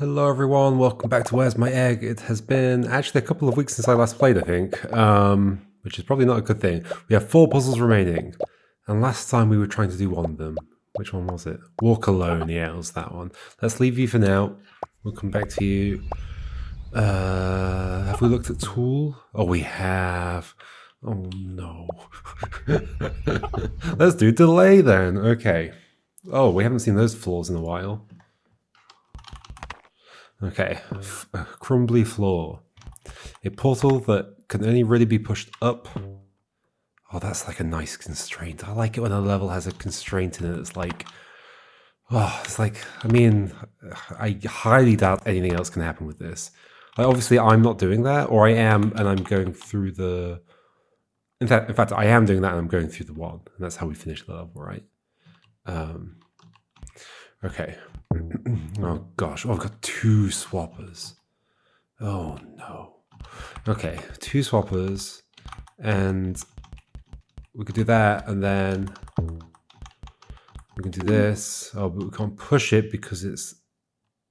Hello everyone, welcome back to Where's My Egg? It has been actually a couple of weeks since I last played, I think, which is probably not a good thing. We have 4 puzzles remaining, and last time we were trying to do one of them. Which one was it? Walk Alone, yeah, it was that one. Let's leave you for now. We'll come back to you. Have we looked at Tool? Oh, we have. Oh no. Let's do Delay then, okay. Oh, we haven't seen those floors in a while. Okay, a crumbly floor. A portal that can only really be pushed up. Oh, that's like a nice constraint. I like it when a level has a constraint in it. It's like, oh, it's like, I mean, I highly doubt anything else can happen with this. Like, obviously, I'm not doing that, or I am, and I'm going through the. In fact, I am doing that, and I'm going through the one, and that's how we finish the level, right? Okay. Oh gosh, oh, I've got 2 swappers. Oh no. Okay, 2 swappers, and we could do that, and then we can do this. Oh, but we can't push it because it's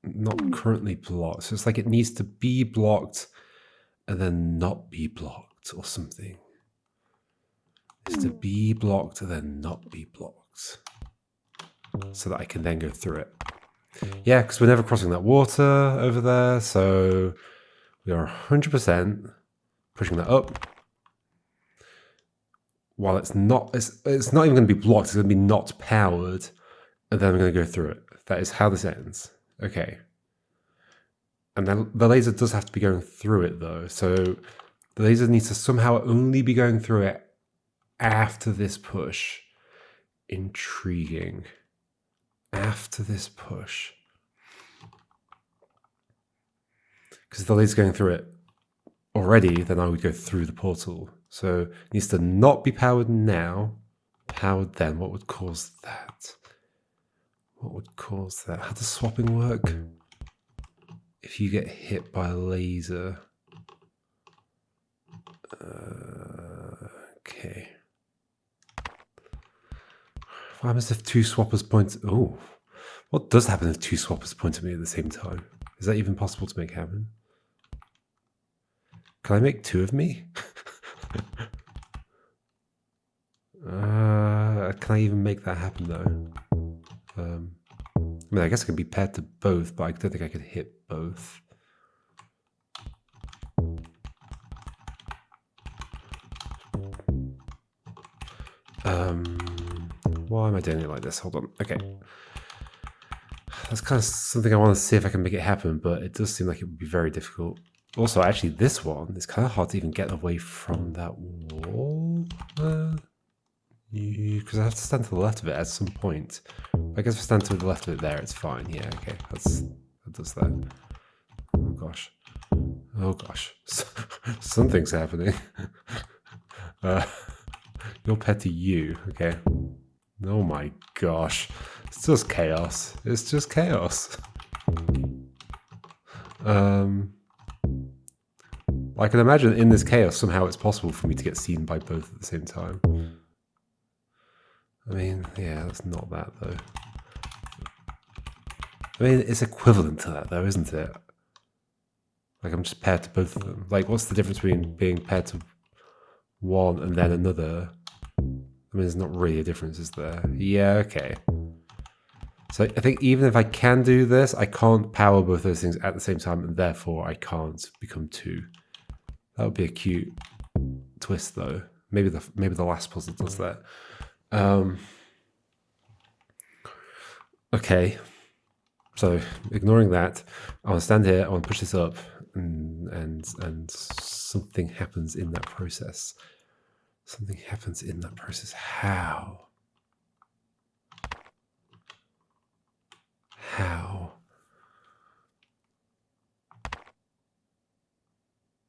not currently blocked. So it's like it needs to be blocked and then not be blocked or something. It's to be blocked and then not be blocked, so that I can then go through it. Yeah, because we're never crossing that water over there, so we are 100% pushing that up. While it's not even going to be blocked, it's going to be not powered, and then I'm going to go through it. That is how this ends. Okay. And then the laser does have to be going through it, though. So the laser needs to somehow only be going through it after this push. Intriguing. After this push. Because if the laser's going through it already, then I would go through the portal. So it needs to not be powered now. Powered then. What would cause that? What would cause that? How does swapping work? If you get hit by a laser. Okay. What happens if 2 swappers point... Oh. What does happen if 2 swappers point at me at the same time? Is that even possible to make happen? Can I make 2 of me? Can I even make that happen, though? I mean, I guess I can be paired to both, but I don't think I could hit both. Why am I doing it like this? Hold on. Okay. That's kind of something I want to see if I can make it happen, but it does seem like it would be very difficult. Also, actually, this one is kind of hard to even get away from that wall. Because I have to stand to the left of it at some point. I guess if I stand to the left of it there, it's fine. Yeah, okay. That does that. Oh gosh. Oh gosh. Something's happening. You're pet to you. Okay. Oh my gosh. It's just chaos. It's just chaos. I can imagine in this chaos somehow it's possible for me to get seen by both at the same time. I mean, yeah, that's not that though. I mean, it's equivalent to that though, isn't it? Like I'm just paired to both of them. Like, what's the difference between being paired to one and then another? I mean, there's not really a difference, is there? Yeah, okay. So I think even if I can do this, I can't power both those things at the same time, and therefore I can't become 2. That would be a cute twist, though. Maybe the last puzzle does that. Okay. So ignoring that, I want to stand here. I want to push this up, and something happens in that process. Something happens in that process. How? How?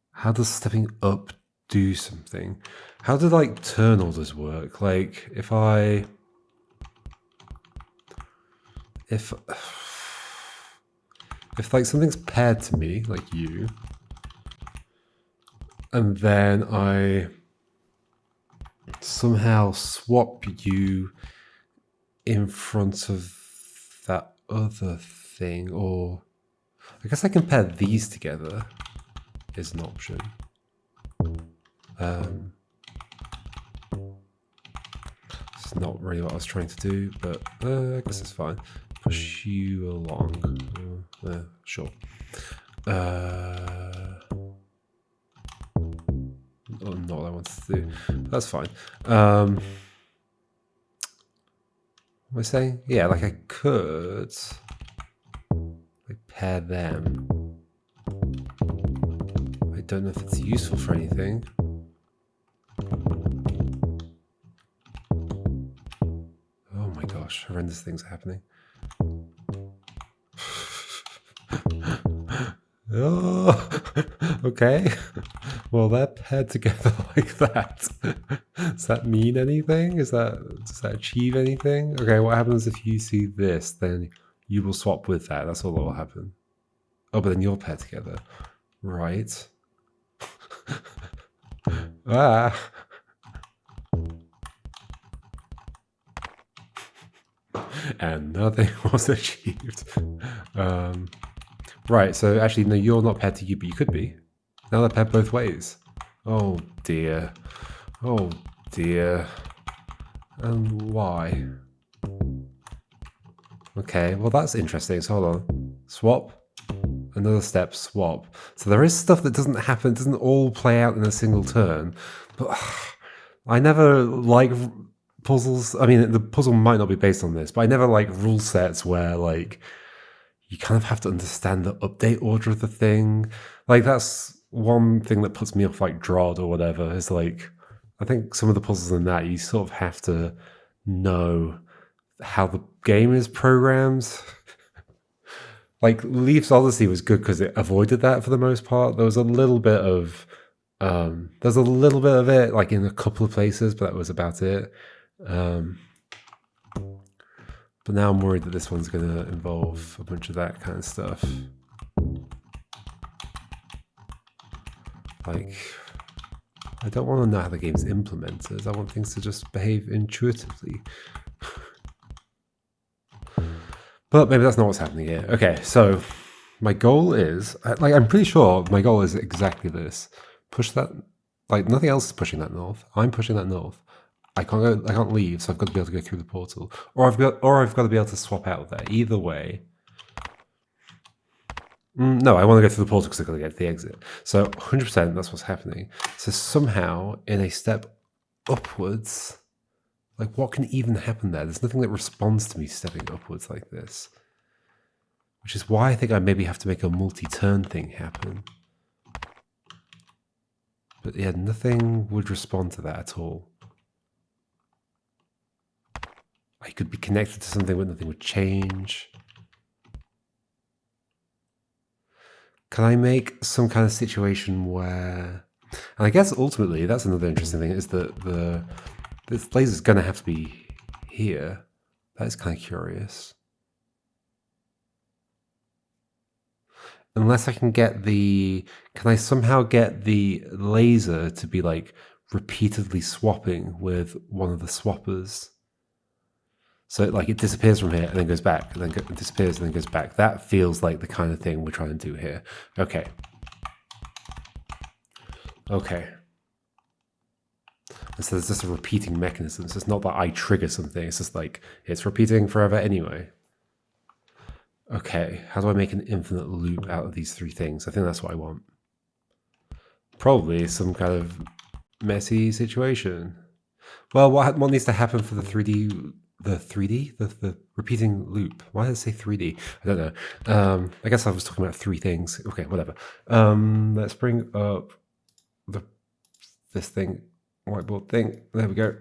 How does stepping up do something? How do like turn orders work? Like if like something's paired to me, like you, and then I somehow swap you in front of that other thing, or I guess I can pair these together is an option. It's not really what I was trying to do, but I guess it's fine. Push you along. Sure. Not what I wanted to do. That's fine. What am I saying? Yeah, like I could like pair them. I don't know if it's useful for anything. Oh my gosh, horrendous things are happening. Oh, okay. Well, they're paired together like that. Does that mean anything? Does that achieve anything? Okay, what happens if you see this? Then you will swap with that. That's all that will happen. Oh, but then you're paired together. Right. Ah. And nothing was achieved. Right, so actually, no, you're not paired to you, but you could be. Now they're paired both ways. Oh dear. Oh dear. And why? Okay, well that's interesting. So hold on. Swap. Another step, swap. So there is stuff that doesn't happen, doesn't all play out in a single turn. But I never like puzzles. I mean, the puzzle might not be based on this, but I never like rule sets where like you kind of have to understand the update order of the thing. Like that's one thing that puts me off like Drod or whatever is like I think some of the puzzles in that you sort of have to know how the game is programmed. Like Leaf's Odyssey was good because it avoided that for the most part. There was a little bit of it like in a couple of places, but that was about it. But now I'm worried that this one's going to involve a bunch of that kind of stuff. Like, I don't want to know how the game's implemented. I want things to just behave intuitively. But maybe that's not what's happening here. Okay, so my goal is, like, I'm pretty sure my goal is exactly this. Push that, like, nothing else is pushing that north. I'm pushing that north. I can't leave, so I've got to be able to go through the portal. Or I've got to be able to swap out of there. Either way. No, I want to go through the portal because I've got to get to the exit. So 100% that's what's happening. So somehow, in a step upwards, like what can even happen there? There's nothing that responds to me stepping upwards like this. Which is why I think I maybe have to make a multi-turn thing happen. But yeah, nothing would respond to that at all. I could be connected to something but nothing would change. Can I make some kind of situation where... And I guess ultimately, that's another interesting thing, is that this laser's going to have to be here. That is kind of curious. Unless I can get the... Can I somehow get the laser to be like repeatedly swapping with one of the swappers? So like it disappears from here and then goes back, and then disappears and then goes back. That feels like the kind of thing we're trying to do here. Okay. Okay. And so there's just a repeating mechanism. So it's not that I trigger something. It's just like it's repeating forever anyway. Okay. How do I make an infinite loop out of these three things? I think that's what I want. Probably some kind of messy situation. Well, what needs to happen for the 3D... The repeating loop. Why did it say 3D? I don't know. I guess I was talking about three things. Okay, whatever. Let's bring up this thing, whiteboard thing. There we go.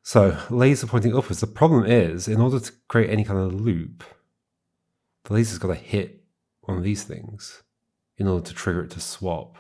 So laser pointing upwards. The problem is, in order to create any kind of loop, the laser's got to hit one of these things in order to trigger it to swap.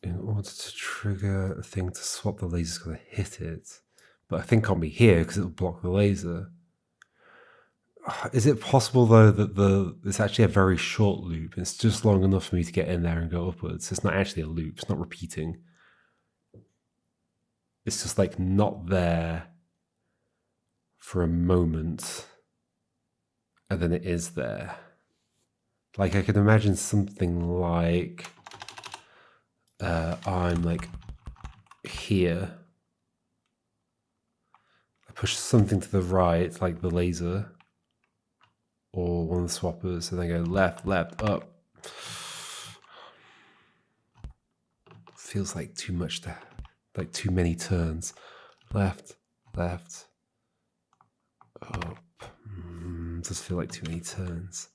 In order to trigger a thing to swap, the laser's got to hit it. But I think can't be here because it'll block the laser. Is it possible though that it's actually a very short loop? It's just long enough for me to get in there and go upwards. It's not actually a loop. It's not repeating. It's just like not there for a moment, and then it is there. Like I could imagine something like I'm like here. I push something to the right, like the laser, or one of the swappers, and then go left, left, up. Feels like too much to, like too many turns. Left, left, up. Does feel like too many turns.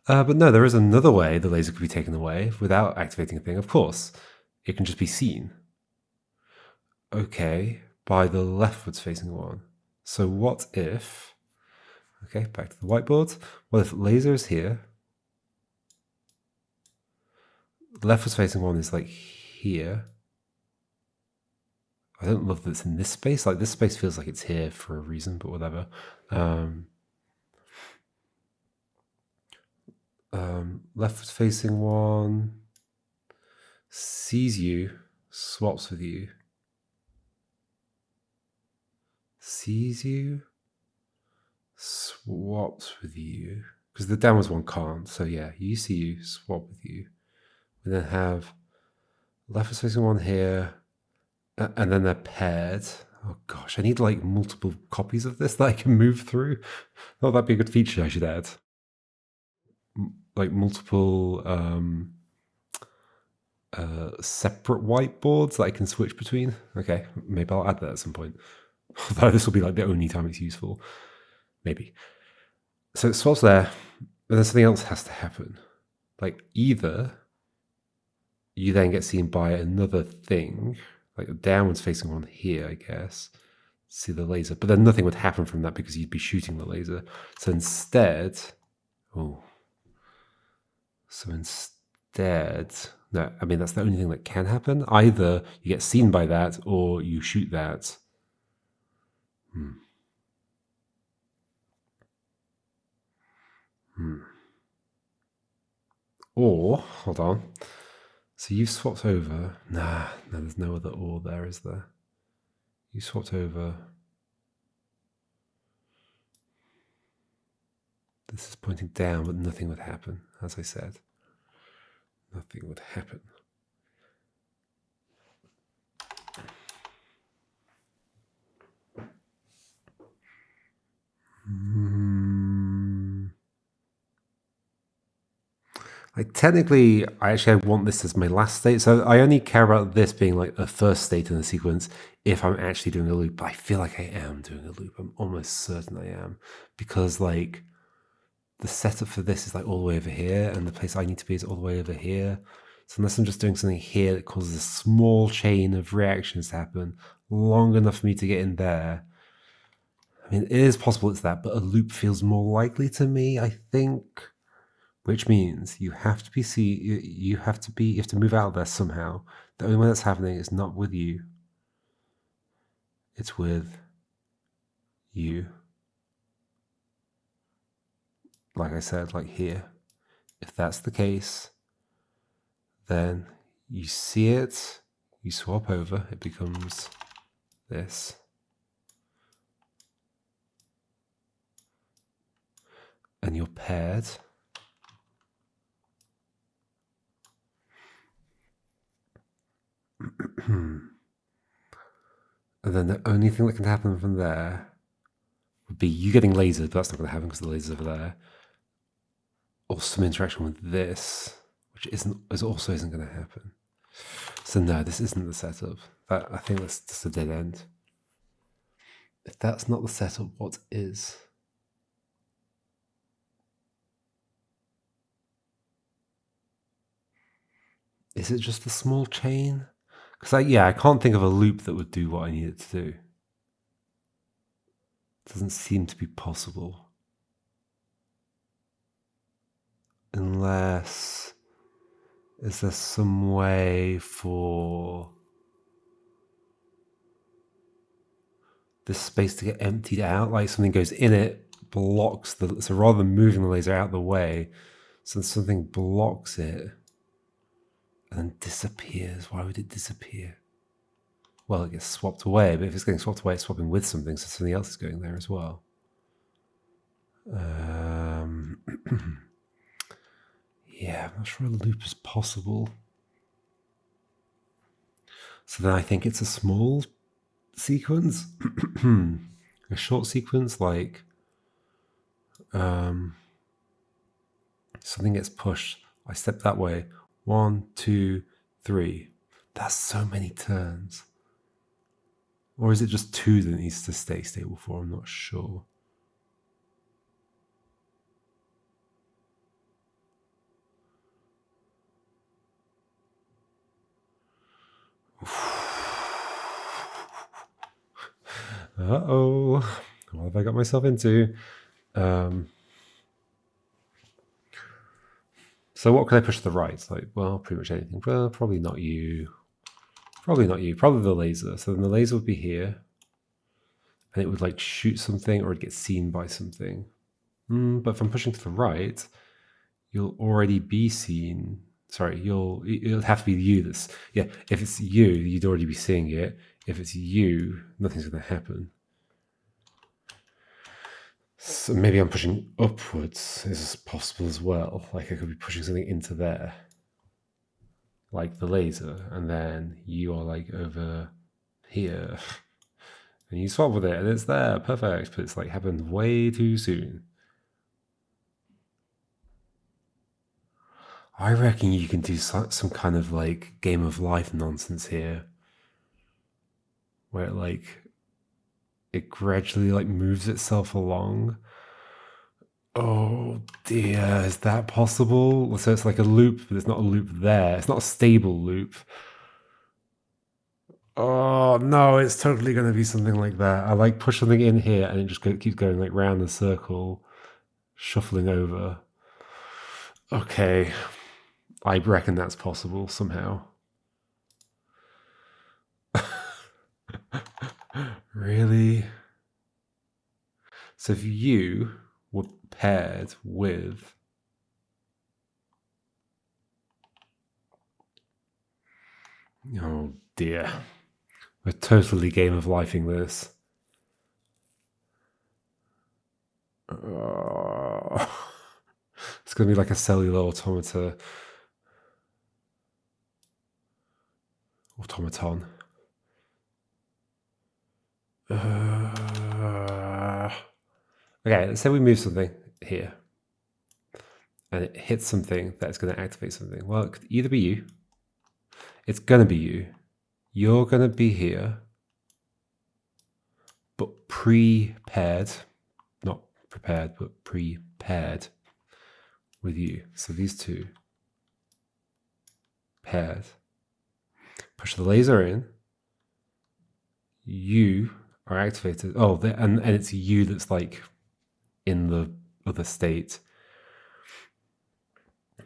But no, there is another way the laser could be taken away without activating a thing. Of course, it can just be seen. Okay, by the leftwards facing one. So what if, okay, back to the whiteboard. What if laser is here? The leftwards facing one is like here. I don't love that it's in this space. Like this space feels like it's here for a reason, but whatever. Leftwards facing one sees you, swaps with you. Sees you, swaps with you. Because the downwards one can't. So yeah, you see you, swap with you. We then have leftwards facing one here. And then they're paired. Oh gosh, I need like multiple copies of this that I can move through. Oh, that'd be a good feature I should add. Like multiple separate whiteboards that I can switch between. Okay, maybe I'll add that at some point. Although this will be like the only time it's useful. Maybe. So it swaps there, and then something else has to happen. Like either you then get seen by another thing, like the downwards facing one here, I guess. See the laser, but then nothing would happen from that because you'd be shooting the laser. So instead, no, I mean, that's the only thing that can happen. Either you get seen by that or you shoot that. Or, hold on. So you've swapped over. No, there's no other or there, is there? You swapped over. This is pointing down, but nothing would happen, as I said. Nothing would happen. Like technically, I want this as my last state. So I only care about this being like the first state in the sequence if I'm actually doing a loop. But I feel like I am doing a loop. I'm almost certain I am. Because like the setup for this is like all the way over here, and the place I need to be is all the way over here. So unless I'm just doing something here that causes a small chain of reactions to happen long enough for me to get in there. I mean, it is possible it's that, but a loop feels more likely to me, I think. Which means you have to you have to move out of there somehow. The only way that's happening is not with you. It's with you. Like I said, like here. If that's the case, then you see it, you swap over, it becomes this. And you're paired. And then the only thing that can happen from there would be you getting lasered, but that's not going to happen because the laser's over there. Or some interaction with this, which also isn't going to happen. So no, this isn't the setup. I think that's just a dead end. If that's not the setup, what is? Is it just a small chain? Because I can't think of a loop that would do what I need it to do. It doesn't seem to be possible. Unless, is there some way for this space to get emptied out, like something goes in it, blocks the, so rather than moving the laser out of the way, so something blocks it and then disappears. Why would it disappear? Well, it gets swapped away, but if it's getting swapped away, it's swapping with something, so something else is going there as well. Yeah, I'm not sure a loop is possible. So then I think it's a small sequence, a short sequence, like something gets pushed. I step that way. 1, 2, 3. That's so many turns. Or is it just 2 that needs to stay stable for? I'm not sure. Uh-oh. What have I got myself into? So what can I push to the right? Like, well, pretty much anything. Well, probably not you. Probably not you. Probably the laser. So then the laser would be here. And it would like shoot something or it'd get seen by something. But if I'm pushing to the right, you'll already be seen. Sorry, it'll have to be you that's, yeah, if it's you, you'd already be seeing it. If it's you, nothing's going to happen. So maybe I'm pushing upwards is possible as well. Like I could be pushing something into there, like the laser, and then you are like over here, and you swap with it, and it's there, perfect. But it's like happened way too soon. I reckon you can do some kind of like game of life nonsense here, where it gradually like moves itself along. Oh dear, is that possible? So it's like a loop, but it's not a loop there. It's not a stable loop. Oh no, it's totally going to be something like that. I like push something in here and it just keeps going like round the circle, shuffling over. Okay, I reckon that's possible somehow. Really? So if you were paired with oh dear, we're totally game of lifing this. It's going to be like a cellular automaton. Okay, let's say we move something here and it hits something that's going to activate something. Well, it could either be you. It's going to be you. You're going to be here, but pre-paired, not prepared, but pre-paired with you. So these two paired. Push the laser in. You are activated. Oh, and it's you that's like in the other state.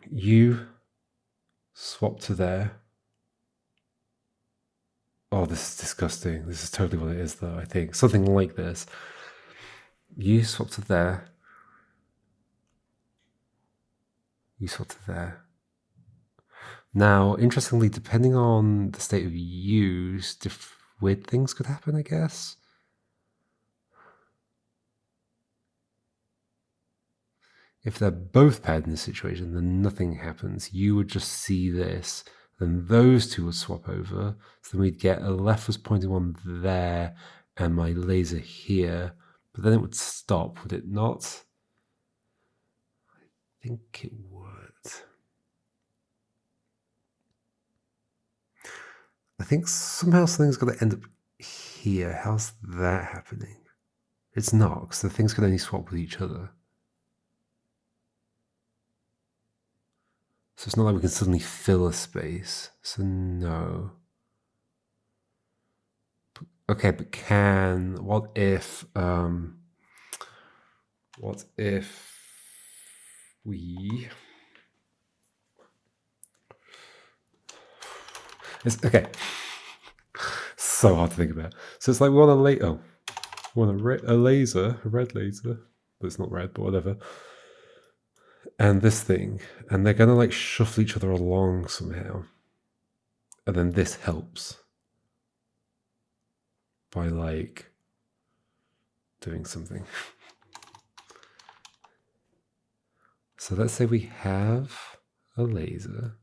You swap to there. Oh, this is disgusting. This is totally what it is, though, I think. Something like this. You swap to there. You swap to there. Now, interestingly, depending on the state of use, weird things could happen, I guess. If they're both paired in this situation, then nothing happens. You would just see this, then those two would swap over. So then we'd get a leftwards pointing one there and my laser here. But then it would stop, would it not? I think it would. I think somehow something's got to end up here. How's that happening? It's not, because the things can only swap with each other. So it's not like we can suddenly fill a space. So no. Okay, but what if we, it's okay. So hard to think about. So it's like we want to want a laser, a red laser, but it's not red, but whatever. And this thing, and they're gonna like shuffle each other along somehow. And then this helps by like doing something. So let's say we have a laser.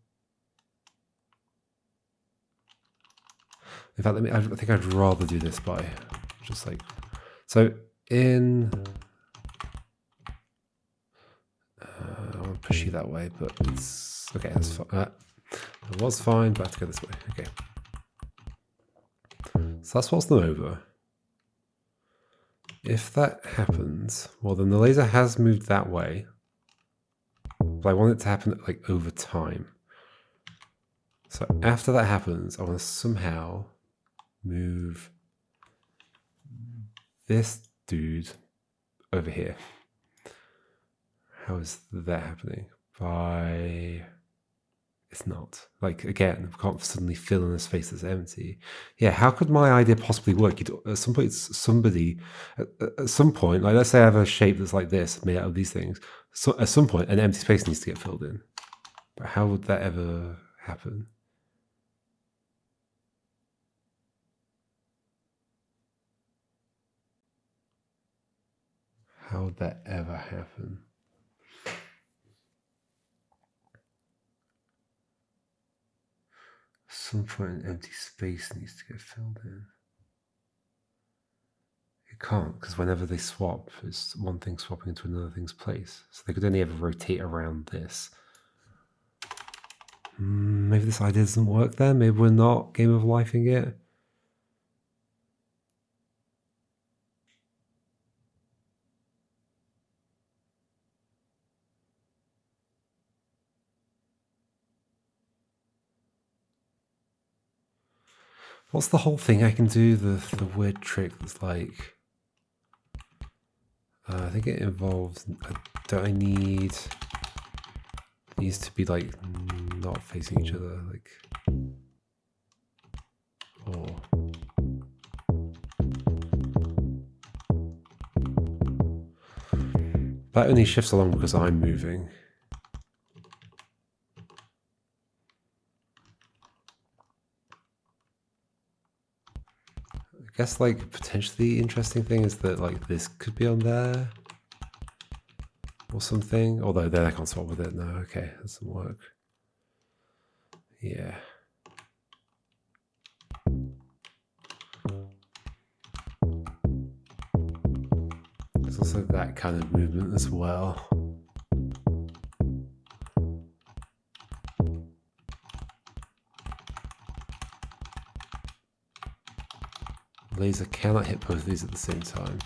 In fact, I think I'd rather do this by just like, so in, I want to push you that way, but it's, okay, that's fine. It was fine, but I have to go this way, okay. So that's what's them over. If that happens, well then the laser has moved that way, but I want it to happen like over time. So after that happens, I want to somehow move this dude over here. How is that happening? By... It's not. Like, again, we can't suddenly fill in a space that's empty. Yeah, how could my idea possibly work? At some point, somebody... At some point, like let's say I have a shape that's like this, made out of these things. So at some point, an empty space needs to get filled in. But how would that ever happen? How would that ever happen? Some point an empty space needs to get filled in. It can't, because whenever they swap, it's one thing swapping into another thing's place. So they could only ever rotate around this. Maybe this idea doesn't work then. Maybe we're not Game of Lifing it. What's the whole thing I can do? The weird trick that's like... I think it involves... Don't I need these to be like not facing each other? Like... Or... That only shifts along because I'm moving. I guess like potentially interesting thing is that like this could be on there or something. Although then I can't swap with it. No, okay, that doesn't work. Yeah. There's also that kind of movement as well. Laser cannot hit both of these at the same time.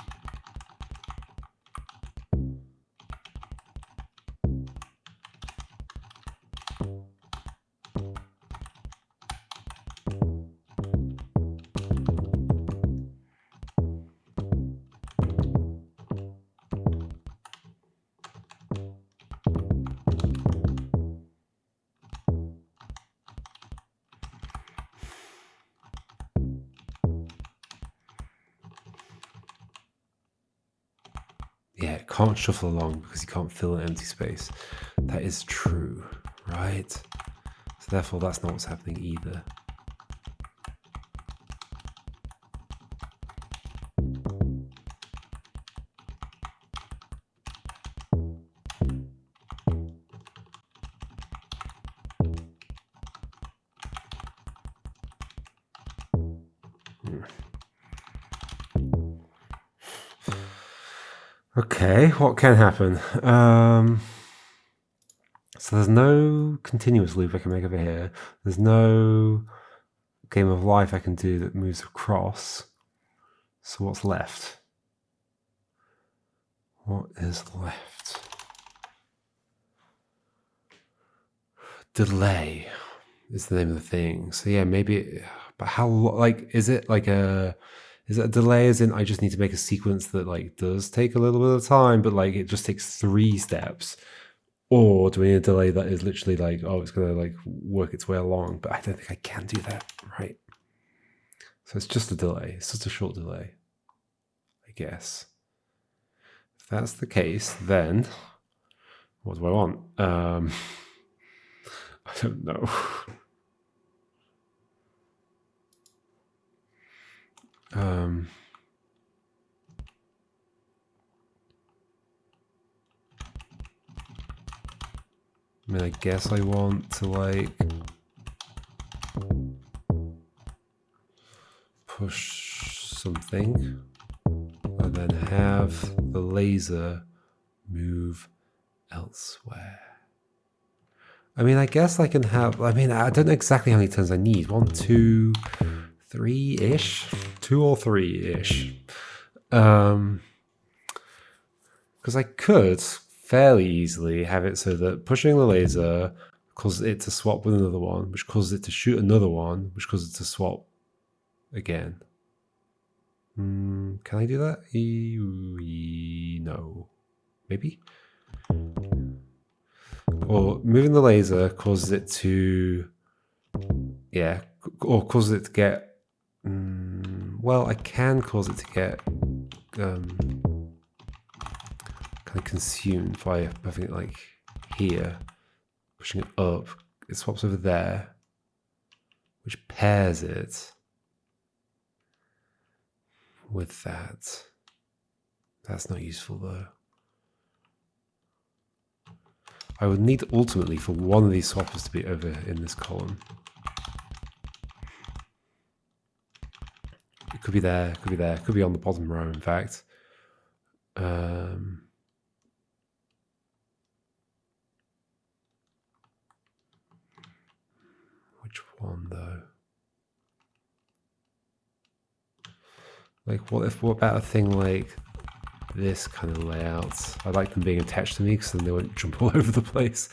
Yeah, it can't shuffle along because you can't fill an empty space. That is true, right? So therefore that's not what's happening either. Okay, what can happen? So there's no continuous loop I can make over here. There's no Game of Life I can do that moves across. So what's left? What is left? Delay is the name of the thing. So yeah, maybe, but how, like, is it like is it a delay as in I just need to make a sequence that like does take a little bit of time, but like it just takes 3 steps? Or do we need a delay that is literally like, oh, it's going to like work its way along? But I don't think I can do that, right? So it's just a delay. It's just a short delay. I guess. If that's the case, then what do I want? I don't know. I mean, I guess I want to like push something and then have the laser move elsewhere. I mean, I guess I can have, I mean, I don't know exactly how many turns I need. 1, 2, 3-ish? 2 or 3-ish. Because I could fairly easily have it so that pushing the laser causes it to swap with another one, which causes it to shoot another one, which causes it to swap again. Can I do that? No. Maybe? Or moving the laser causes it to... Yeah, or causes it to get... well, I can cause it to get... kind of consumed by having it like here, pushing it up. It swaps over there, which pairs it with that. That's not useful though. I would need ultimately for one of these swappers to be over in this column. It could be there, could be there, could be on the bottom row in fact. Which one though? Like what about a thing like this kind of layout? I like them being attached to me because then they won't jump all over the place.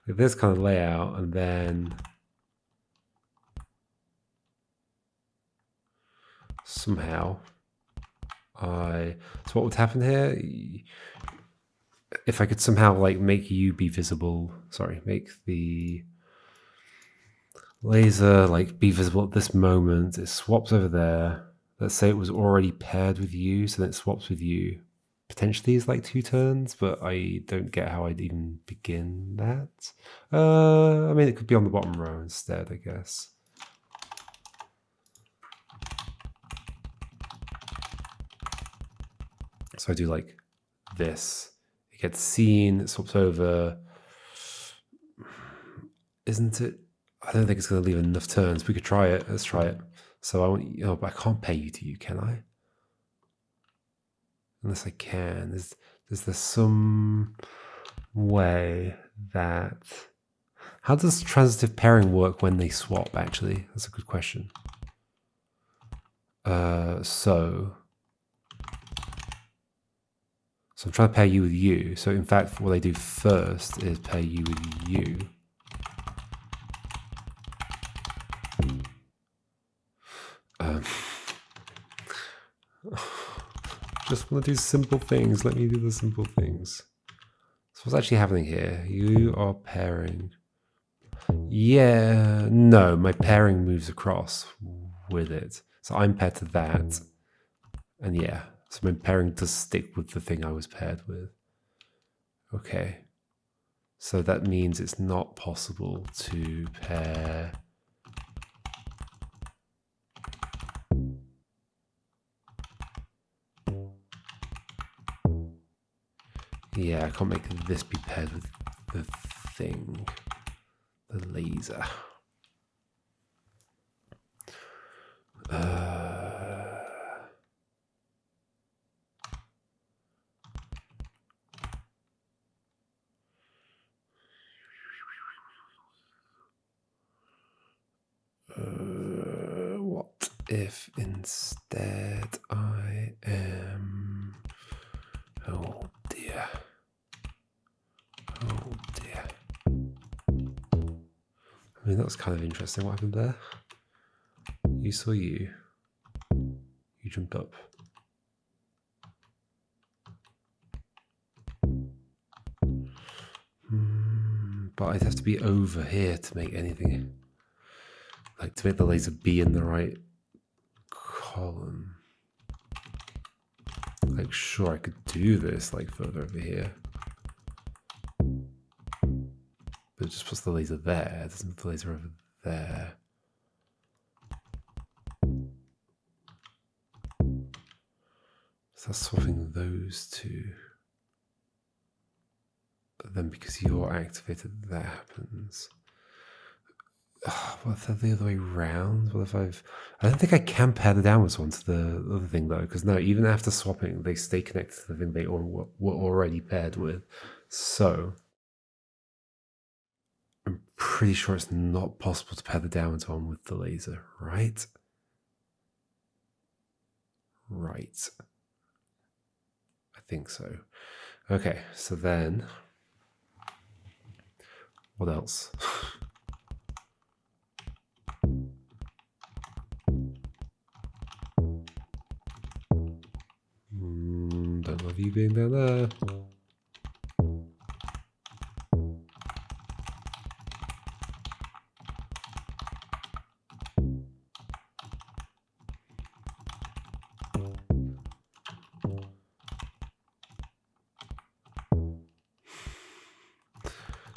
Like this kind of layout, and then somehow so what would happen here? If I could somehow like make you be visible, make the laser like be visible at this moment, it swaps over there. Let's say it was already paired with you, so then it swaps with you. Potentially is like 2 turns, but I don't get how I'd even begin that. I mean, it could be on the bottom row instead, I guess. So I do like this. It gets seen, it swaps over. Isn't it? I don't think it's going to leave enough turns. We could try it. Let's try it. So I want, but I can't pay you to you, can I? Unless I can. Is there some way that... How does transitive pairing work when they swap, actually? That's a good question. So I'm trying to pair you with you. So in fact, what I do first is pair you with you. Just want to do simple things. Let me do the simple things. So what's actually happening here? You are pairing. Yeah, no, my pairing moves across with it. So I'm paired to that. And yeah, so my pairing does stick with the thing I was paired with. Okay. So that means it's not possible to pair... Yeah, I can't make this be paired with the thing. The laser. What if instead I am... Oh dear. Oh dear. I mean, that was kind of interesting what happened there. You saw you. You jumped up. But I'd have to be over here to make anything... Like, to make the laser be in the right column. Like, sure, I could do this, like, further over here. But it just puts the laser there. It doesn't put the laser over there. So that's swapping those two. But then because you're activated, that happens. What if they're the other way around? What if I don't think I can pair the downwards one to the other thing though, because no, even after swapping, they stay connected to the thing they were already paired with. So I'm pretty sure it's not possible to pair the downwards one with the laser, right? Right. I think so. Okay, so then what else? Don't love you being down there.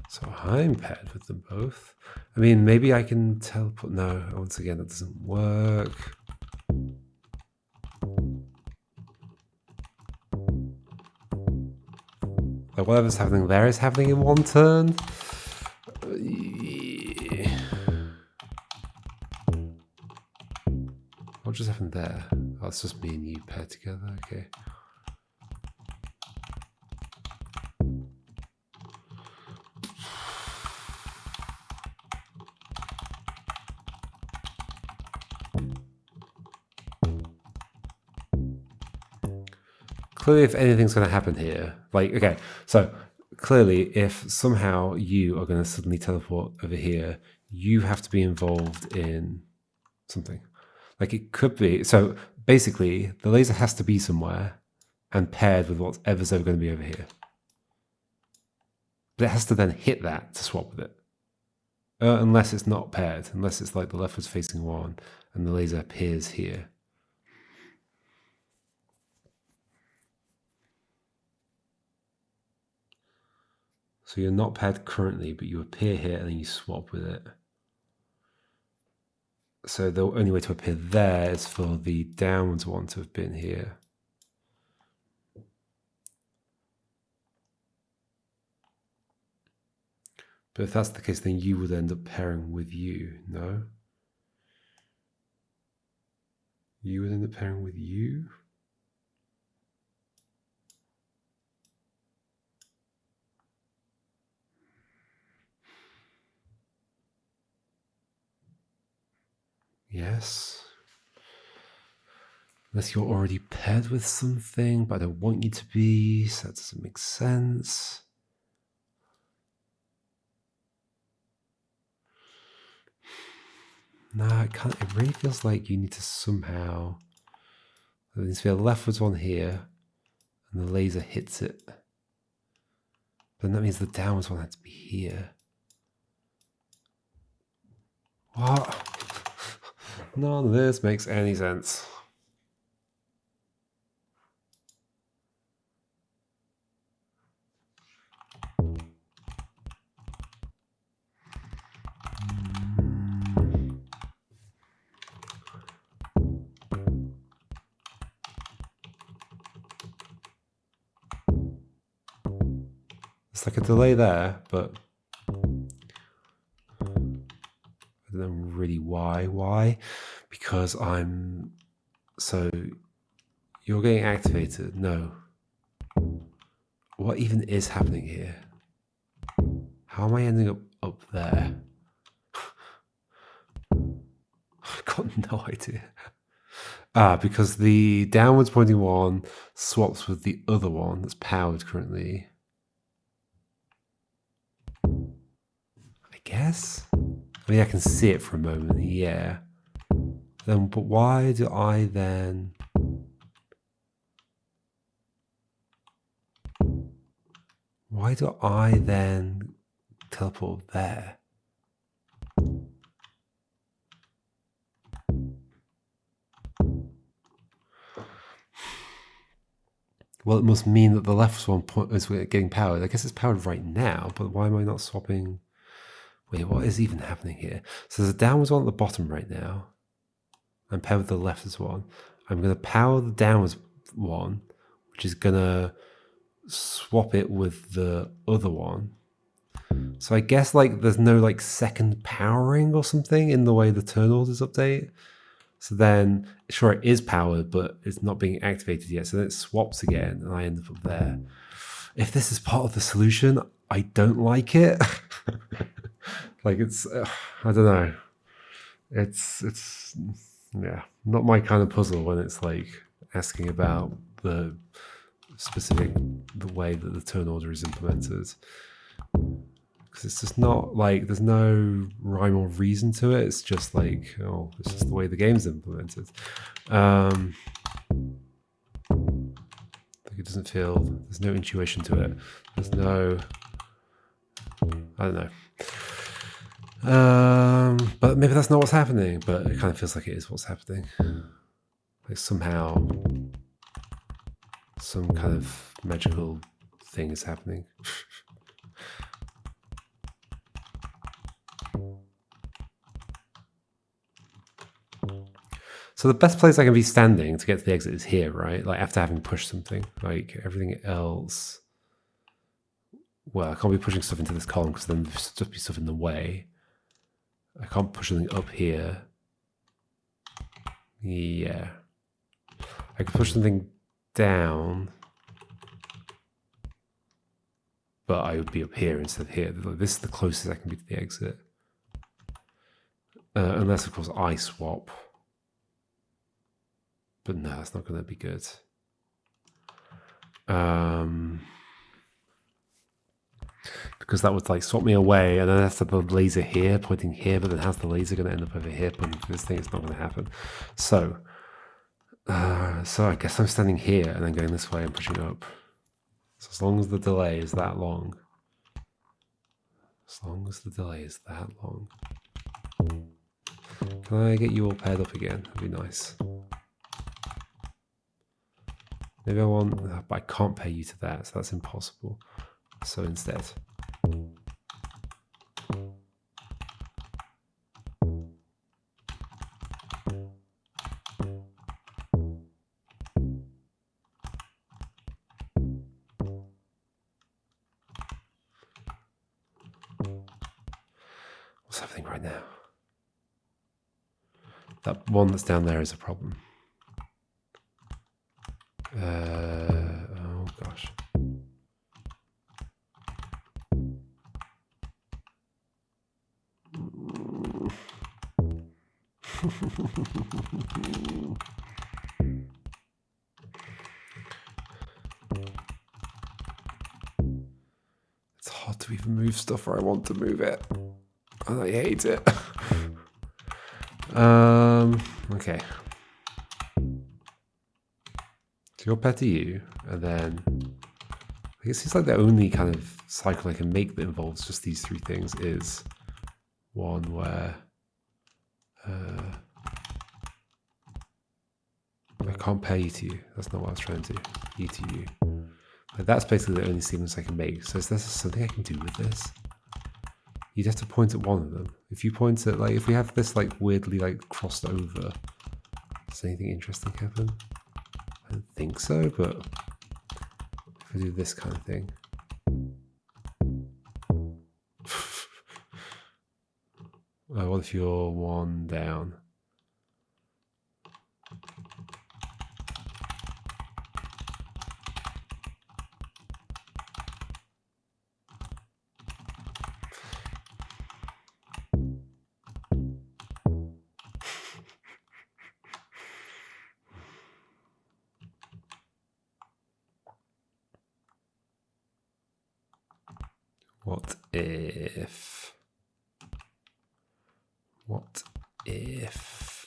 So I'm paired with them both. I mean, maybe I can teleport. No, once again, that doesn't work. Like whatever's happening there is happening in one turn. What just happened there? Oh, it's just me and you paired together. Okay. Clearly, if anything's going to happen here, like, okay, so clearly, if somehow you are going to suddenly teleport over here, you have to be involved in something. Like, it could be, so basically, the laser has to be somewhere and paired with whatever's ever going to be over here. But it has to then hit that to swap with it. Unless it's not paired, unless it's like the leftwards facing one and the laser appears here. So you're not paired currently, but you appear here and then you swap with it. So the only way to appear there is for the downwards one to have been here. But if that's the case, then you would end up pairing with you, no? You would end up pairing with you? Yes. Unless you're already paired with something, but I don't want you to be, so that doesn't make sense. No, it can't. It really feels like you need to somehow. There needs to be a leftwards one here, and the laser hits it. Then that means the downwards one had to be here. What? None of this makes any sense. It's like a delay there, but I don't know really why. Why? Because I'm... So you're getting activated. No. What even is happening here? How am I ending up there? I've got no idea. Because the downwards pointing one swaps with the other one that's powered currently. I guess? I mean, I can see it for a moment, yeah. Then, but why do I then... Why do I then teleport there? Well, it must mean that the left one is getting powered. I guess it's powered right now, but why am I not swapping? Wait, what is even happening here? So there's a downwards one at the bottom right now. I'm paired with the leftwards one. I'm going to power the downwards one, which is going to swap it with the other one. So I guess like there's no like second powering or something in the way the turn orders update. So then, sure, it is powered, but it's not being activated yet. So then it swaps again, and I end up there. If this is part of the solution, I don't like it. Like it's, I don't know. It's yeah, not my kind of puzzle when it's like asking about the way that the turn order is implemented. Because it's just not like there's no rhyme or reason to it. It's just like, oh, it's just the way the game's implemented. Like it doesn't feel, there's no intuition to it. There's no, I don't know. But maybe that's not what's happening, but it kind of feels like it is what's happening. Like somehow some kind of magical thing is happening. So the best place I can be standing to get to the exit is here, right? Like after having pushed something. Like everything else, well, I can't be pushing stuff into this column because then there's just be stuff in the way. I can't push something up here. Yeah. I could push something down, but I would be up here instead of here. This is the closest I can be to the exit. Unless, of course, I swap. But no, that's not going to be good. Because that would like swap me away, and then that's the laser here pointing here, but then how's the laser going to end up over here pointing to this thing? It's not going to happen. So I guess I'm standing here and then going this way and pushing up. So as long as the delay is that long. As long as the delay is that long. Can I get you all paired up again? That'd be nice. Maybe I want, but I can't pair you to that, so that's impossible. So instead. What's happening right now? That one that's down there is a problem. Oh gosh. It's hard to even move stuff where I want to move it. And I hate it. Okay. So you're pet to you, and then I guess it's like the only kind of cycle I can make that involves just these three things is one where I can't pair you to you. That's not what I was trying to do. You to you. Like that's basically the only sequence I can make. So is there something I can do with this? You'd have to point at one of them. If you point at, like, if we have this, like, weirdly, like, crossed over, does anything interesting happen? I don't think so, but if I do this kind of thing. What if you're one down? What if? What if?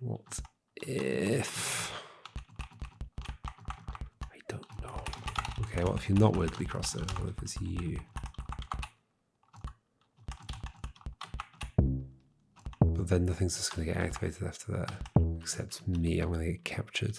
What if? I don't know. Okay, what if you're not weirdly crossed over? What if it's you? But then nothing's just going to get activated after that, except me. I'm going to get captured.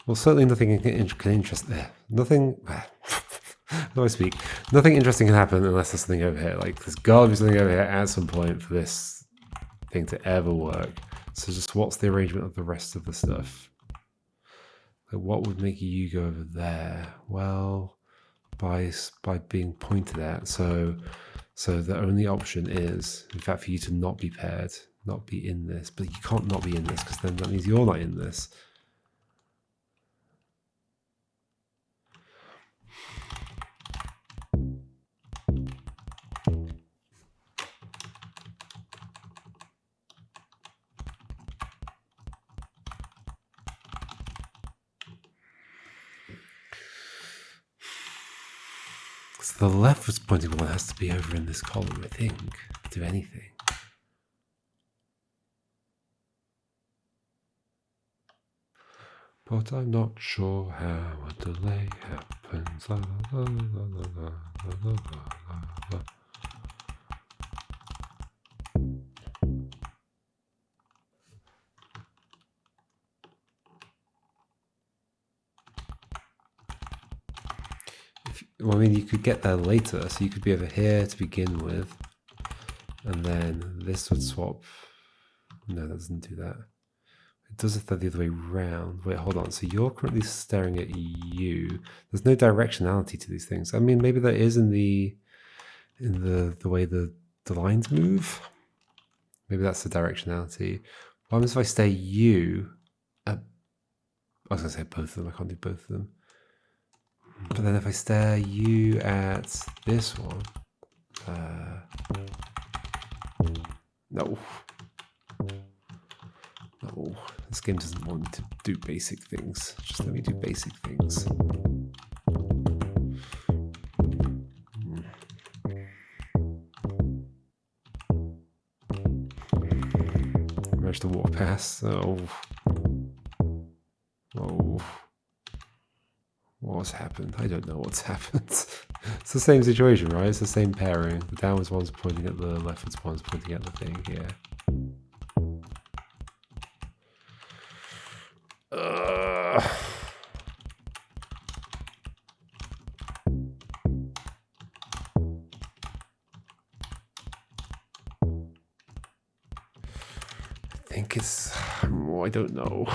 Well, certainly nothing can interest there. Nothing. How do I speak? Nothing interesting can happen unless there's something over here. Like there's got to be something over here at some point for this thing to ever work. So just what's the arrangement of the rest of the stuff? Like what would make you go over there? Well, by being pointed at. So the only option is, in fact, for you to not be paired, not be in this. But you can't not be in this because then that means you're not in this. So the leftwards pointing one has to be over in this column, I think, to do anything. But I'm not sure how a delay happens. La, la, la, la, la, la, la, la. Well, I mean, you could get there later, so you could be over here to begin with, and then this would swap. No, that doesn't do that. It does it the other way around. Wait, hold on. So you're currently staring at you. There's no directionality to these things. I mean, maybe there is in the way the lines move. Maybe that's the directionality. What happens if I stay you at, I was going to say both of them. I can't do both of them. But then if I stare you at this one, no, this game doesn't want me to do basic things. Just let me do basic things. I managed to walk past. Oh. What's happened? I don't know what's happened. It's the same situation, right? It's the same pairing. The downwards one's pointing at the leftwards one's pointing at the thing here. I think it's... I don't know.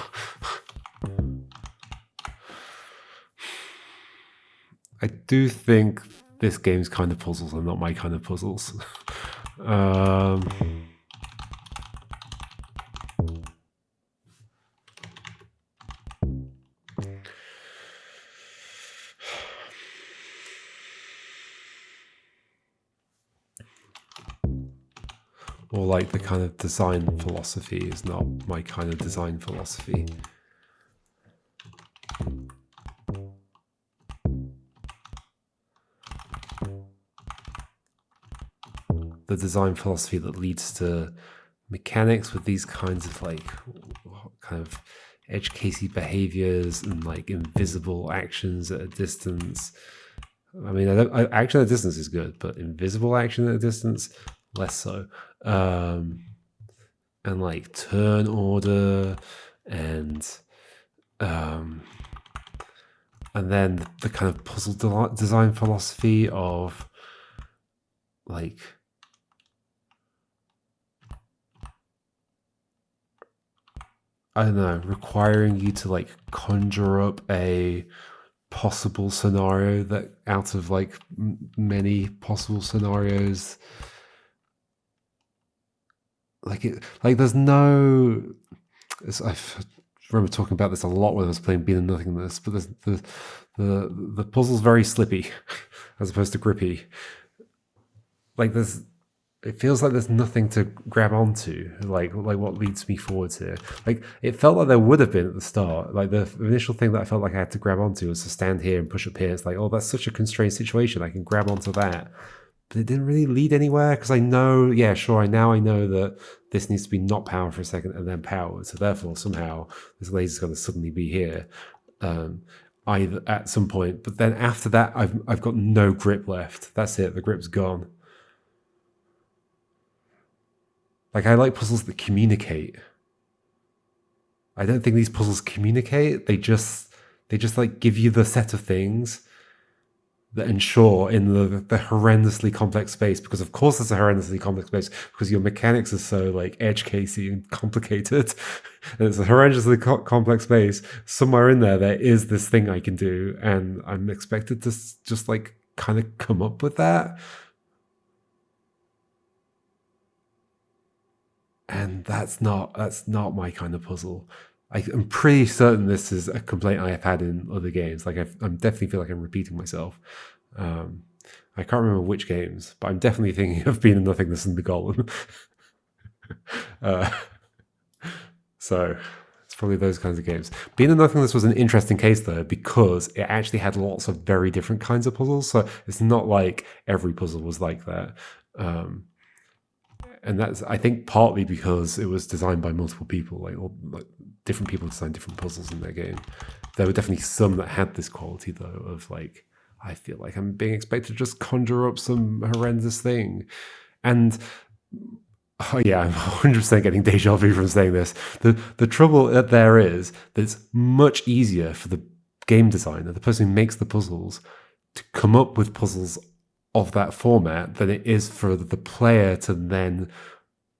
I do think this game's kind of puzzles are not my kind of puzzles. Or like the kind of design philosophy is not my kind of design philosophy. The design philosophy that leads to mechanics with these kinds of like kind of edge casey behaviors and like invisible actions at a distance. I mean, action at a distance is good, but invisible action at a distance, less so. And like turn order and then the kind of puzzle design philosophy of like I don't know, requiring you to like conjure up a possible scenario that out of like many possible scenarios, like there's no. I remember talking about this a lot when I was playing Being Nothingness, but the puzzle's very slippy as opposed to grippy. Like it feels like there's nothing to grab onto, like what leads me forwards here. Like it felt like there would have been at the start. Like the initial thing that I felt like I had to grab onto was to stand here and push up here. It's like, oh, that's such a constrained situation. I can grab onto that, but it didn't really lead anywhere because I know, yeah, sure, I know that this needs to be not powered for a second and then powered. So therefore, somehow this laser's going to suddenly be here. Either at some point, but then after that, I've got no grip left. That's it. The grip's gone. Like I like puzzles that communicate. I don't think these puzzles communicate. They just like give you the set of things that ensure in the horrendously complex space, because of course it's a horrendously complex space because your mechanics are so like edge casey and complicated. And it's a horrendously complex space. Somewhere in there is this thing I can do, and I'm expected to just like kind of come up with that. And that's not my kind of puzzle. I'm pretty certain this is a complaint I have had in other games. Like I'm definitely feel like I'm repeating myself. I can't remember which games, but I'm definitely thinking of Being Nothingness and the Golem. So it's probably those kinds of games. Being Nothingness was an interesting case though, because it actually had lots of very different kinds of puzzles. So it's not like every puzzle was like that. And that's, I think, partly because it was designed by multiple people, like different people designed different puzzles in their game. There were definitely some that had this quality though of like, I feel like I'm being expected to just conjure up some horrendous thing. And oh yeah, I'm 100% getting deja vu from saying this. The trouble that there is that it's much easier for the game designer, the person who makes the puzzles, to come up with puzzles of that format than it is for the player to then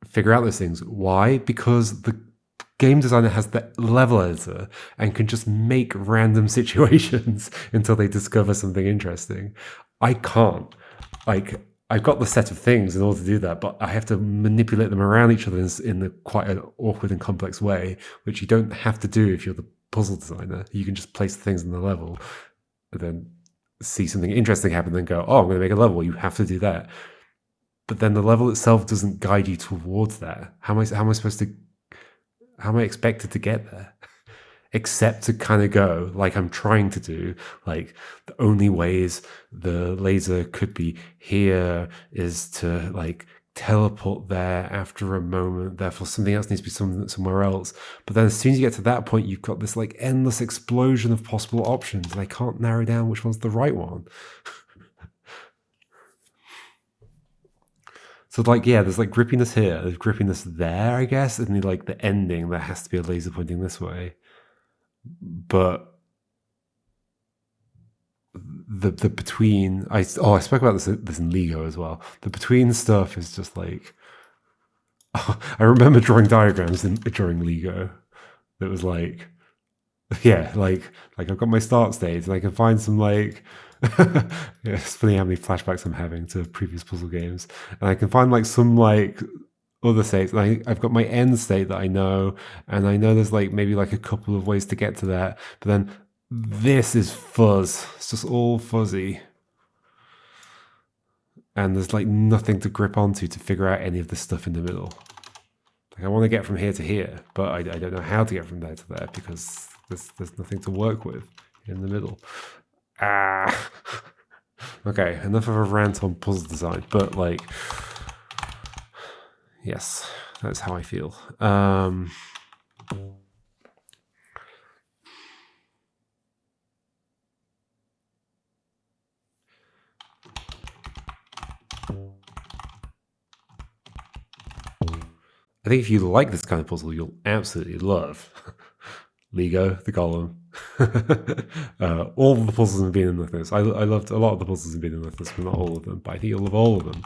figure out those things. Why? Because the game designer has the level editor and can just make random situations until they discover something interesting. I can't. Like, I've got the set of things in order to do that, but I have to manipulate them around each other in quite an awkward and complex way, which you don't have to do if you're the puzzle designer. You can just place the things in the level and then see something interesting happen, then go, oh, I'm going to make a level. You have to do that. But then the level itself doesn't guide you towards that. How am I expected to get there? Except to kind of go like I'm trying to do, like the only ways the laser could be here is to like teleport there after a moment, therefore something else needs to be somewhere else. But then as soon as you get to that point, you've got this like endless explosion of possible options, and I can't narrow down which one's the right one. So like, yeah, there's like grippiness here, there's grippiness there, I guess, and then like the ending, there has to be a laser pointing this way. But the between, I spoke about this in Lego as well. The between stuff is just like, I remember drawing diagrams during Lego that was like, yeah, like I've got my start stage and I can find some like, yeah, it's funny how many flashbacks I'm having to previous puzzle games, and I can find like some like other states. And I've got my end state that I know, and I know there's like maybe like a couple of ways to get to that, but then this is fuzz. It's just all fuzzy. And there's like nothing to grip onto to figure out any of the stuff in the middle. Like I want to get from here to here, but I don't know how to get from there to there because there's nothing to work with in the middle. Okay, enough of a rant on puzzle design, but like, yes, that's how I feel. I think if you like this kind of puzzle, you'll absolutely love Lego, the Golem. All of the puzzles in Being Nothingness. I loved a lot of the puzzles in Being Nothingness, but not all of them. But I think you'll love all of them.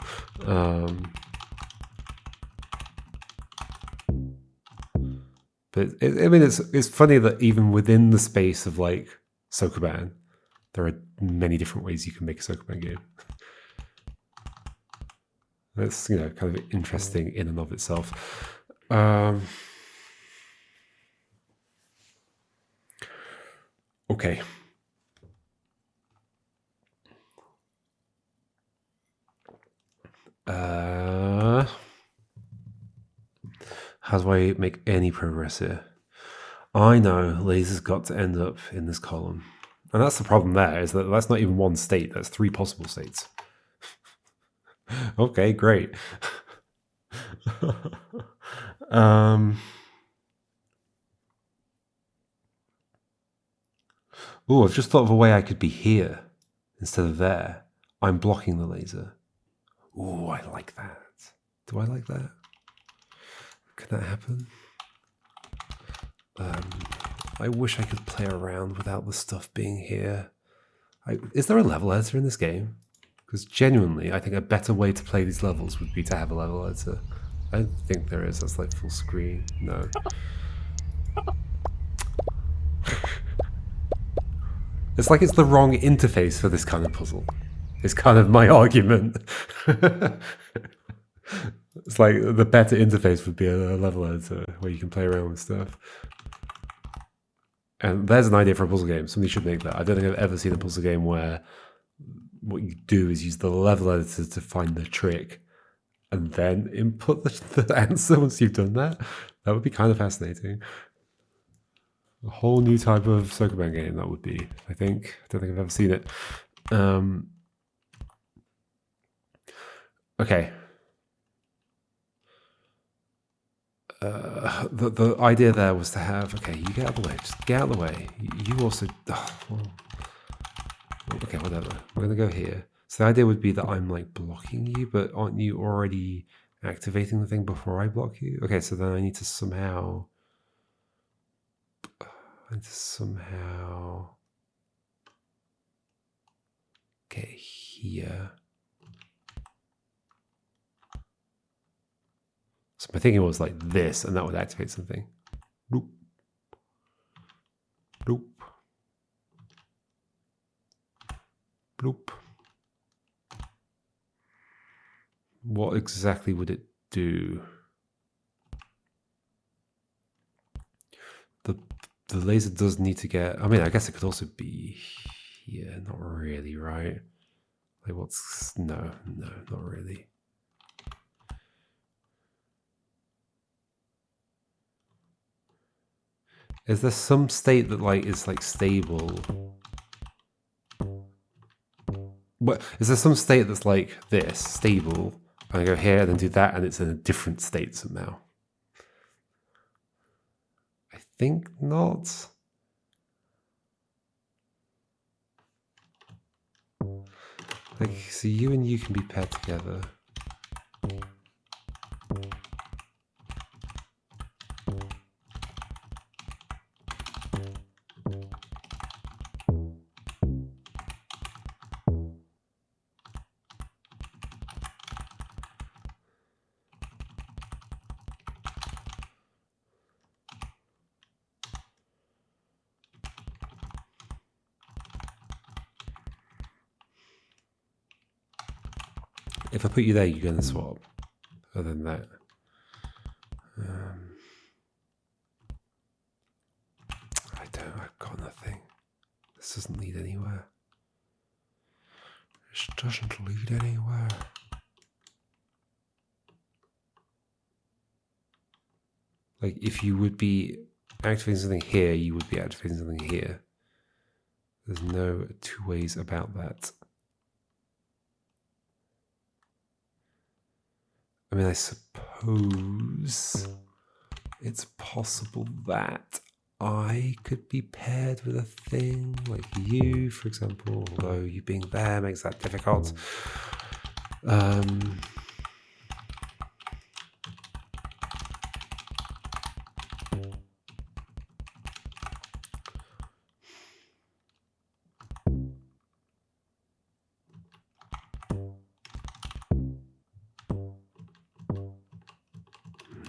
But I mean, it's funny that even within the space of like Sokoban, there are many different ways you can make a Sokoban game. That's, you know, kind of interesting in and of itself. Okay. How do I make any progress here? I know laser's got to end up in this column. And that's the problem there, is that that's not even one state. That's 3 possible states. Okay, great. Oh, I've just thought of a way I could be here instead of there. I'm blocking the laser. Oh, I like that. Do I like that? Can that happen? I wish I could play around without the stuff being here. Is there a level editor in this game? Because genuinely, I think a better way to play these levels would be to have a level editor. I don't think there is. That's like full screen. No. It's like it's the wrong interface for this kind of puzzle. It's kind of my argument. It's like the better interface would be a level editor where you can play around with stuff. And there's an idea for a puzzle game. Somebody should make that. I don't think I've ever seen a puzzle game where what you do is use the level editor to find the trick and then input the answer once you've done that. That would be kind of fascinating. A whole new type of Sokoban game that would be, I think. I don't think I've ever seen it. Okay. The idea there was to have, okay, you get out of the way, just get out of the way. You also, okay, whatever. We're gonna go here. So the idea would be that I'm like blocking you, but aren't you already activating the thing before I block you? Okay, so then I need to somehow get here. So my thinking was like this, and that would activate something. Bloop. Bloop. Bloop. What exactly would it do? The laser does need to get... I mean, I guess it could also be here. Not really, right? Like what's... No, not really. Is there some state that like is like stable? What is there some state that's like this, stable? And I go here and then do that, and it's in a different state somehow. I think not. Like, so you and you can be paired together. If I put you there, you're going to swap. Other than that. I've got nothing. This doesn't lead anywhere. This doesn't lead anywhere. Like, if you would be activating something here, you would be activating something here. There's no two ways about that. I mean, I suppose it's possible that I could be paired with a thing like you, for example, although you being there makes that difficult.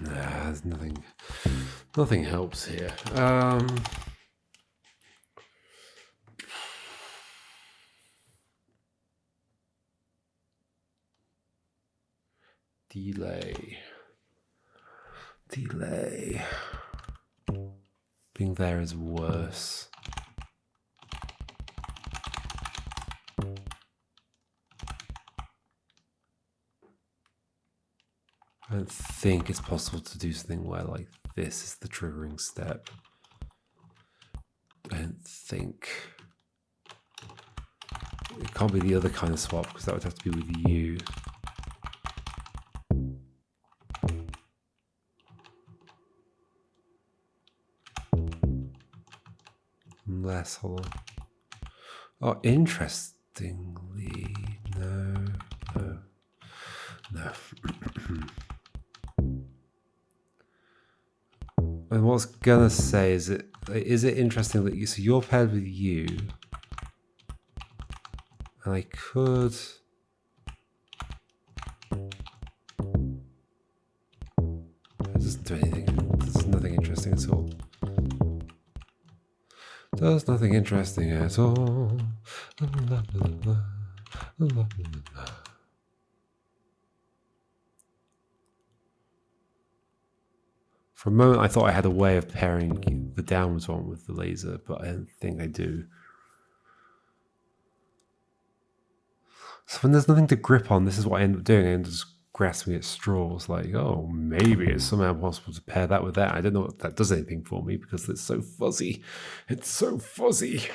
There's nothing helps here. Delay. Being there is worse. I don't think it's possible to do something where like this is the triggering step. I don't think. It can't be the other kind of swap because that would have to be with you. Unless, hold on. Oh, interestingly, no. And what I was gonna say is it interesting that so you're paired with you, and I could. It doesn't do anything. There's nothing interesting at all. Does nothing interesting at all. For a moment, I thought I had a way of pairing the downwards one with the laser, but I don't think I do. So when there's nothing to grip on, this is what I end up doing. I end up just grasping at straws, like, oh, maybe it's somehow possible to pair that with that. I don't know if that does anything for me because it's so fuzzy. It's so fuzzy.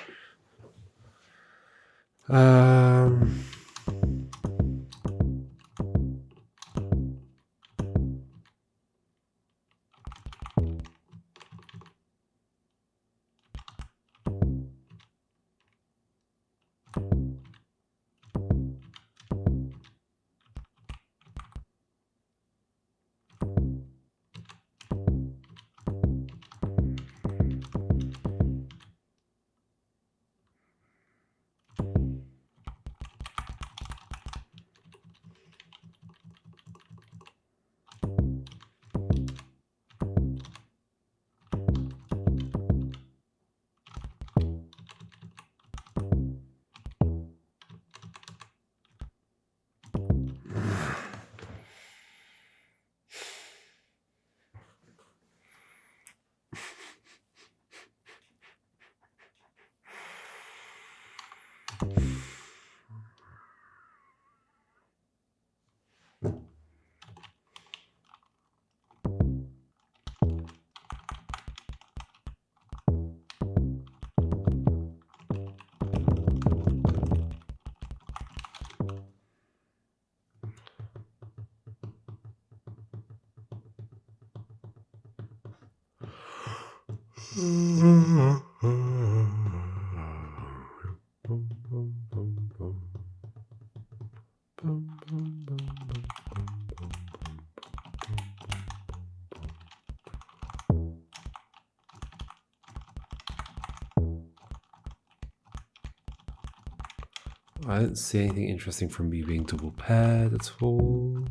I don't see anything interesting from me being double paired at all.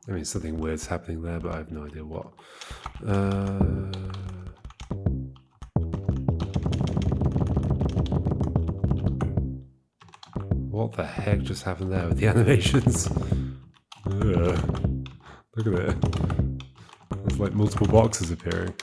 I mean, something weird's happening there, but I have no idea what. What the heck just happened there with the animations? Look at it. There's like multiple boxes appearing.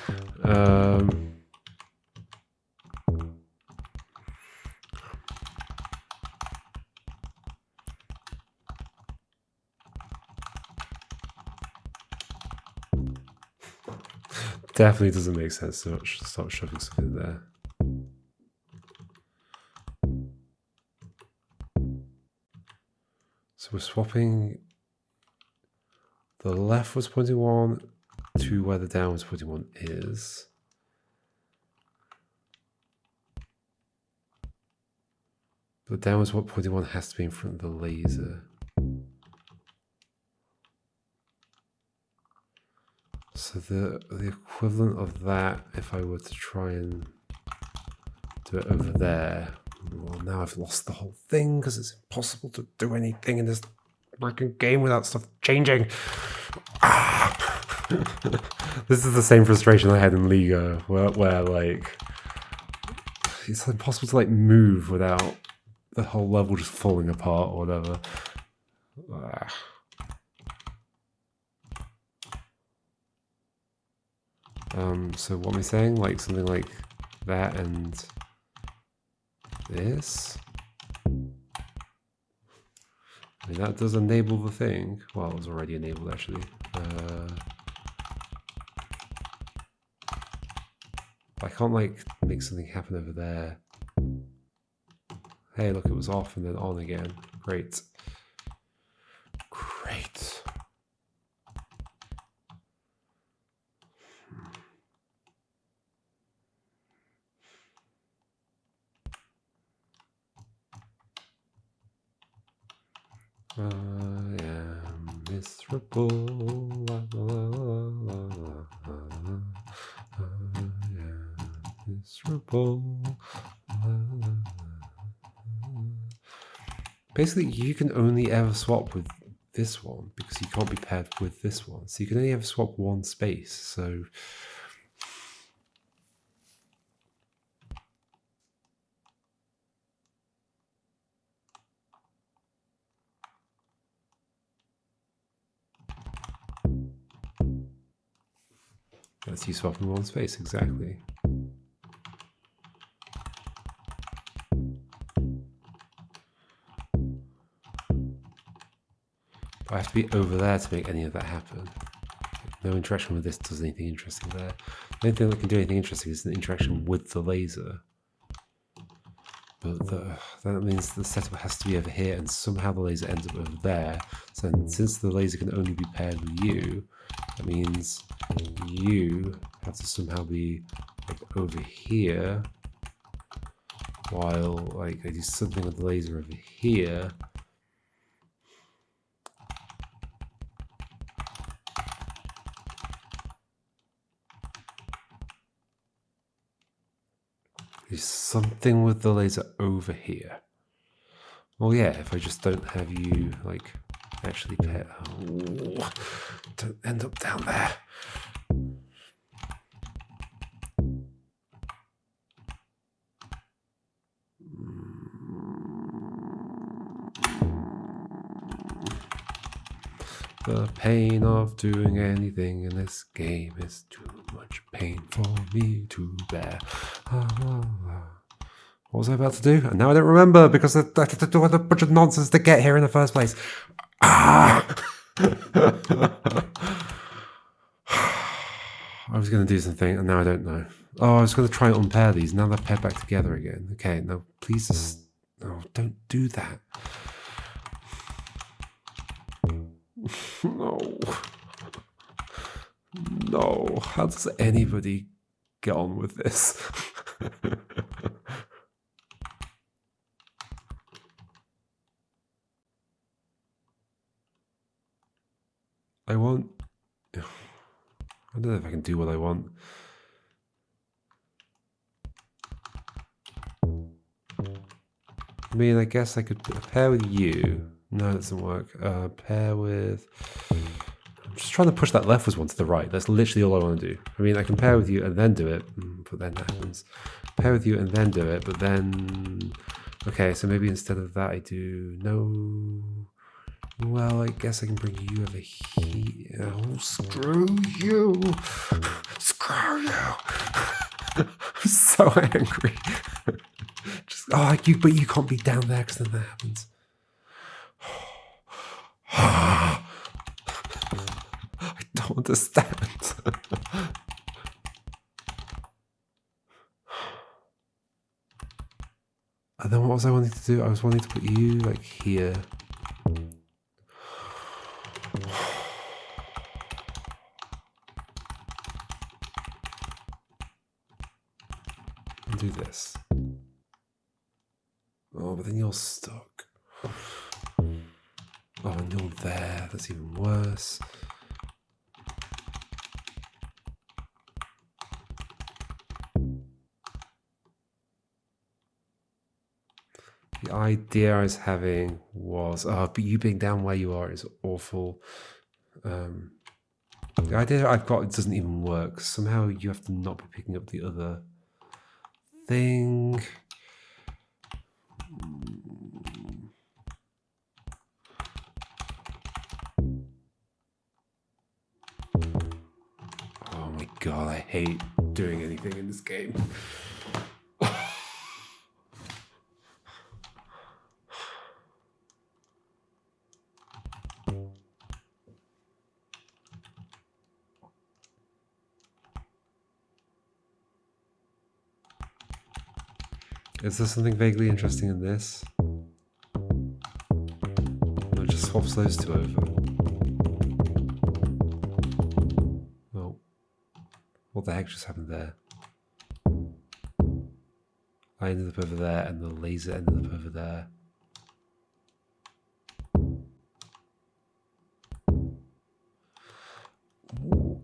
Definitely doesn't make sense to start shoving stuff in there. So we're swapping. The left was pointing one to where the downwards pointing one is. The downwards pointing one has to be in front of the laser. So the equivalent of that, if I were to try and do it over there, well, now I've lost the whole thing because it's impossible to do anything in this freaking game without stuff changing. This is the same frustration I had in Liga, where like it's impossible to like move without the whole level just falling apart or whatever. So what am I saying? Like something like that and this? I mean, that does enable the thing. Well, it was already enabled actually. I can't like make something happen over there. Hey, look, it was off and then on again. Great. Great. I am miserable. La, la, la, la, la. I am miserable. La, la, la. Basically, you can only ever swap with this one because you can't be paired with this one. So you can only ever swap one space. So that's you swapping one space, exactly. But I have to be over there to make any of that happen. No interaction with this does anything interesting there. The only thing that can do anything interesting is the interaction with the laser. But that means the setup has to be over here, and somehow the laser ends up over there. So since the laser can only be paired with you, that means you have to somehow be like over here, while like I do something with the laser over here. Do something with the laser over here. Well, yeah, if I just don't have you like actually pair. Oh, don't end up down there. The pain of doing anything in this game is too much pain for me to bear. What was I about to do? And now I don't remember because I had to do a bunch of nonsense to get here in the first place. I was going to do something and now I don't know. Oh, I was going to try and unpair these. Now they're paired back together again. Okay, now please just... No, don't do that. No. No. How does anybody get on with this? I won't... I don't know if I can do what I want. I mean, I guess I could pair with you. No, that doesn't work. Pair with... I'm just trying to push that leftwards one to the right. That's literally all I want to do. I mean, I can pair with you and then do it, but then that happens. Pair with you and then do it, but then... Okay, so maybe instead of that I do... No... Well, I guess I can bring you over here. Oh, screw you! Screw you! I'm so angry. Just, but you can't be down there because then that happens. I don't understand. And then what was I wanting to do? I was wanting to put you like here. And do this. Oh, but then you're stuck. Oh, and you're there. That's even worse. The idea I was having was, but you being down where you are is awful. The idea I've got doesn't even work. Somehow you have to not be picking up the other thing. Oh my god, I hate doing anything in this game. Is there something vaguely interesting in this? No, it just swaps those two over. Oh. What the heck just happened there? I ended up over there and the laser ended up over there.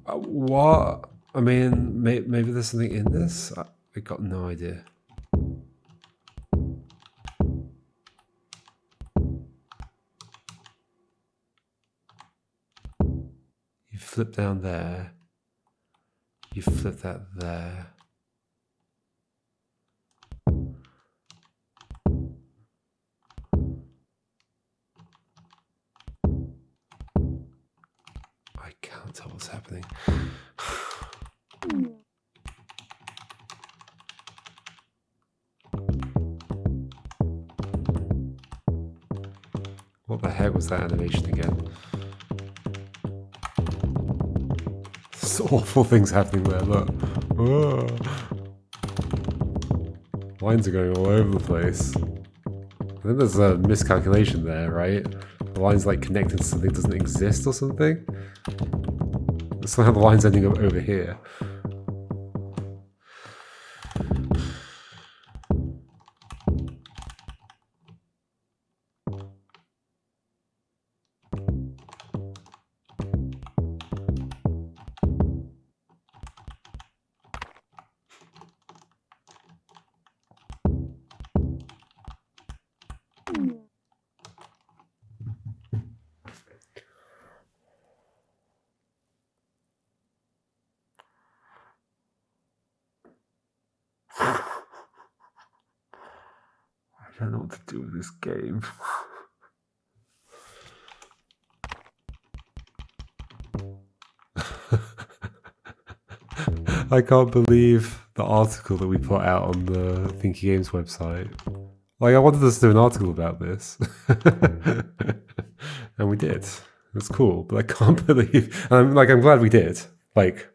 What? I mean, maybe there's something in this? I got no idea. You flip down there. You flip that there. I can't tell what's happening. What the heck was that animation again? There's awful things happening there, look. Whoa. Lines are going all over the place. I think there's a miscalculation there, right? The line's like connected to something that doesn't exist or something. Somehow the line's ending up over here. I don't know what to do with this game. I can't believe the article that we put out on the Thinky Games website. Like, I wanted us to do an article about this. And we did. It's cool, but I can't believe... I'm glad we did. Like,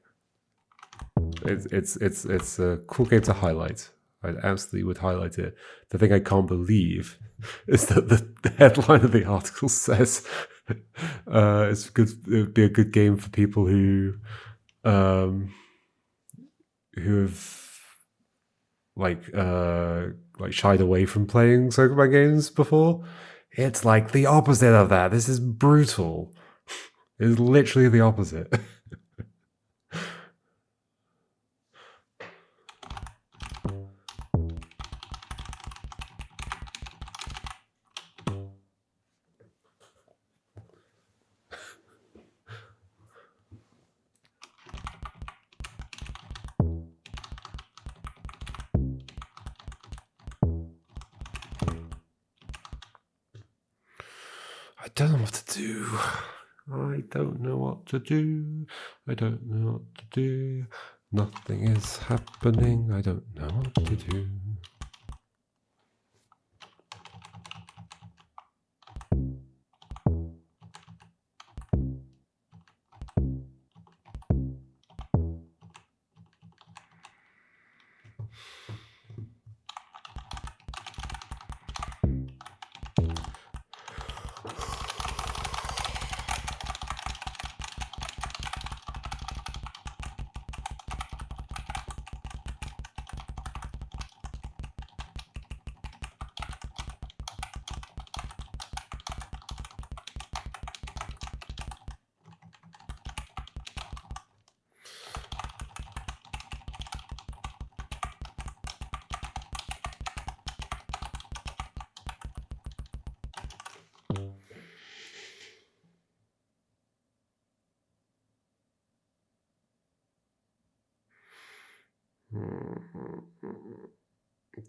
it's a cool game to highlight. I absolutely would highlight it. The thing I can't believe is that the headline of the article says it's good. It would be a good game for people who have shied away from playing Sokoban games before. It's like the opposite of that. This is brutal. It's literally the opposite. I don't know what to do. I don't know what to do. I don't know what to do. Nothing is happening. I don't know what to do.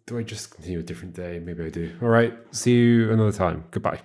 do I just continue a different day? Maybe I do. All right. See you another time. Goodbye.